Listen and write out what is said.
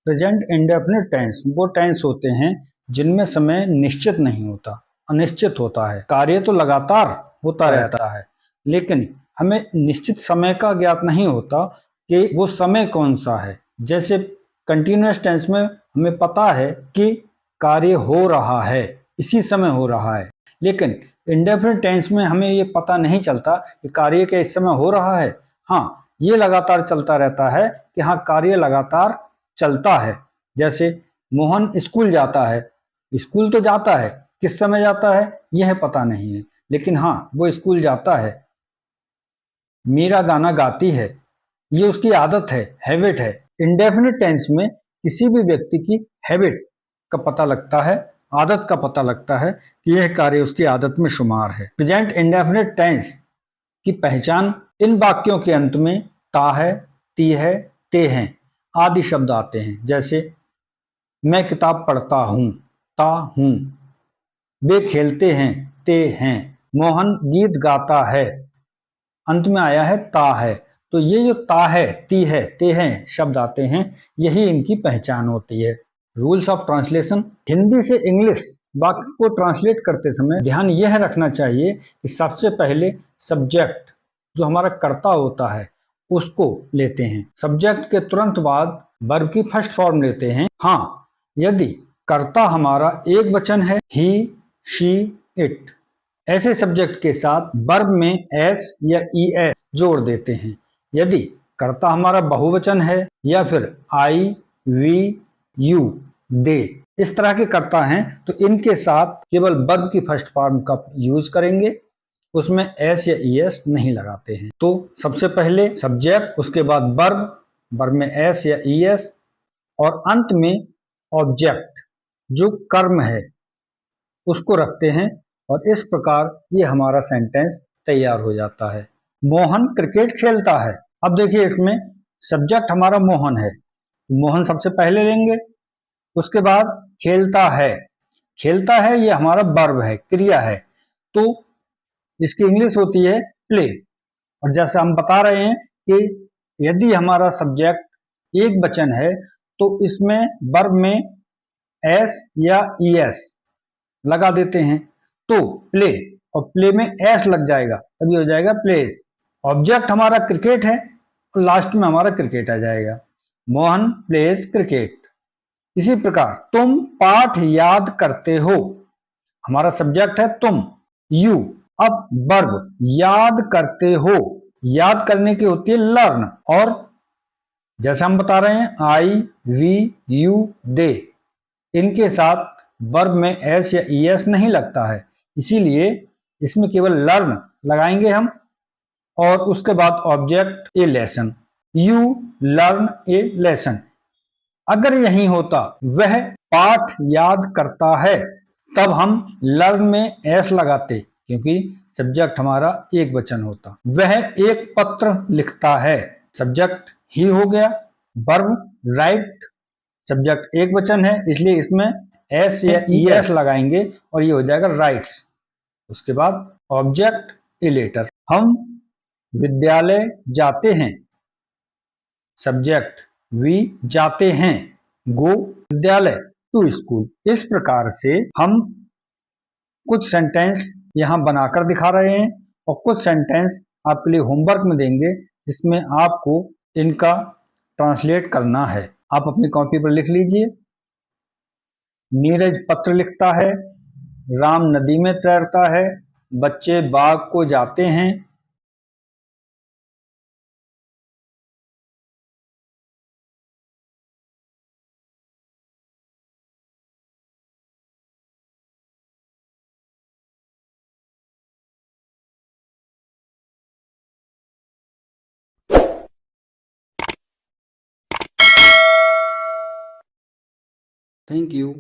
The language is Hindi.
प्रेजेंट इंडेफिनिट टेंस वो टेंस होते हैं जिनमें समय निश्चित नहीं होता, अनिश्चित होता है। कार्य तो लगातार होता रहता है, लेकिन हमें निश्चित समय का ज्ञात नहीं होता कि वो समय कौन सा है। जैसे कंटिन्यूअस टेंस में हमें पता है कि कार्य हो रहा है, इसी समय हो रहा है, लेकिन इंडेफिनिट टेंस में हमें ये पता नहीं चलता कि कार्य के इस समय हो रहा है। हाँ, ये लगातार चलता रहता है कि हाँ, कार्य लगातार चलता है। जैसे मोहन स्कूल जाता है, स्कूल तो जाता है, किस समय जाता है यह पता नहीं है, लेकिन हाँ वो स्कूल जाता है। मीरा गाना गाती है, ये उसकी आदत है, हैबिट है। इंडेफिनिट टेंस में किसी भी व्यक्ति की हैबिट का पता लगता है, आदत का पता लगता है कि यह कार्य उसकी आदत में शुमार है। प्रेजेंट इंडेफिनिट टेंस की पहचान इन वाक्यों के अंत में ता है, ती है, ते हैं आदि शब्द आते हैं। जैसे मैं किताब पढ़ता हूँ, ता हूँ। वे खेलते हैं, ते हैं। मोहन गीत गाता है, अंत में आया है ता है। तो ये जो ता है, ती है, ते हैं शब्द आते हैं, यही इनकी पहचान होती है। Rules of translation. हिंदी से इंग्लिश वाक्य को ट्रांसलेट करते समय ध्यान यह रखना चाहिए कि सबसे पहले सब्जेक्ट जो हमारा कर्ता होता है उसको लेते हैं। सब्जेक्ट के तुरंत बाद वर्ब की फर्स्ट फॉर्म लेते हैं। हाँ, यदि कर्ता हमारा एक वचन है, ही, शी, इट, ऐसे सब्जेक्ट के साथ वर्ब में एस या ई एस जोड़ देते हैं। यदि कर्ता हमारा बहुवचन है या फिर आई, वी, यू, दे, इस तरह के कर्ता हैं तो इनके साथ केवल वर्ब की फर्स्ट फॉर्म का यूज करेंगे, उसमें एस या ई एस नहीं लगाते हैं। तो सबसे पहले सब्जेक्ट, उसके बाद वर्ब, वर्ब में एस या ई एस, और अंत में ऑब्जेक्ट जो कर्म है उसको रखते हैं, और इस प्रकार ये हमारा सेंटेंस तैयार हो जाता है। मोहन क्रिकेट खेलता है। अब देखिए इसमें सब्जेक्ट हमारा मोहन है, मोहन सबसे पहले लेंगे, उसके बाद खेलता है। खेलता है ये हमारा वर्ब है, क्रिया है, तो इसकी इंग्लिश होती है प्ले। और जैसे हम बता रहे हैं कि यदि हमारा सब्जेक्ट एक वचन है तो इसमें वर्ब में एस या ई एस लगा देते हैं, तो प्ले, और प्ले में एस लग जाएगा तभी हो जाएगा प्लेज। ऑब्जेक्ट हमारा क्रिकेट है और लास्ट में हमारा क्रिकेट आ जाएगा, मोहन प्लेज क्रिकेट। इसी प्रकार तुम पाठ याद करते हो, हमारा सब्जेक्ट है तुम, यू। अब वर्ब याद करते हो, याद करने की होती है लर्न, और जैसे हम बता रहे हैं आई, वी, यू, दे, इनके साथ वर्ब में एस या ई एस नहीं लगता है, इसीलिए इसमें केवल लर्न लगाएंगे हम, और उसके बाद object A lesson, you learn A lesson. अगर यही होता वह पाठ याद करता है, तब हम लर्न में एस लगाते, क्योंकि सब्जेक्ट हमारा एक वचन होता। वह एक पत्र लिखता है, सब्जेक्ट ही हो गया। वर्ब राइट, सब्जेक्ट एक वचन है इसलिए इसमें एस या ई एस लगाएंगे और ये हो जाएगा राइट्स। उसके बाद ऑब्जेक्ट ए लेटर, हम विद्यालय जाते हैं, सब्जेक्ट वी जाते हैं, गो विद्यालय टू स्कूल। इस प्रकार से हम कुछ सेंटेंस यहाँ बनाकर दिखा रहे हैं और कुछ सेंटेंस आपके लिए होमवर्क में देंगे जिसमें आपको इनका ट्रांसलेट करना है। आप अपनी कॉपी पर लिख लीजिए। नीरज पत्र लिखता है, राम नदी में तैरता है, बच्चे बाग को जाते हैं। Thank you.